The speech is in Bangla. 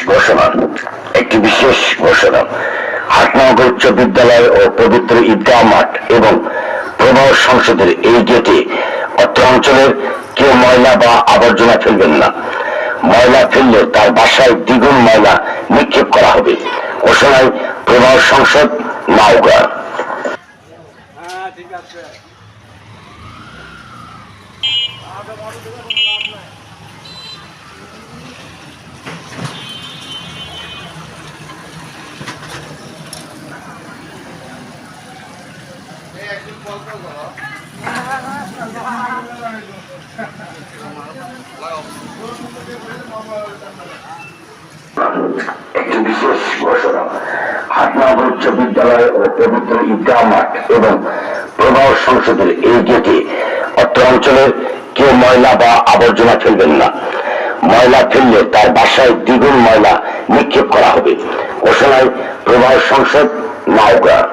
ঘোষণা। একটি বিশেষ ঘোষণা। হাটনগর উচ্চ বিদ্যালয় ও পবিত্র ঈদগাহ মাঠ এবং প্রবাহ সংসদের এই গেটে অত্র অঞ্চলের কেউ ময়লা বা আবর্জনা ফেলবেন না। ময়লা ফেললে তার বাসায় দ্বিগুণ ময়লা নিক্ষেপ করা হবে। ঘোষণায় প্রবাহ সংসদ, নওগাঁ। ঠিক আছে। একটি বিশেষ ঘোষণা। হাটনগর উচ্চ বিদ্যালয় ও পবিত্র ঈদগাহ মাঠ এবং প্রবাহ সংসদের এই গেটে অত্র অঞ্চলের কেউ ময়লা বা আবর্জনা ফেলবেন না। ময়লা ফেললে তার বাসায় দ্বিগুণ ময়লা নিক্ষেপ করা হবে। ঘোষণায় প্রবাহ সংসদ, নওগাঁ।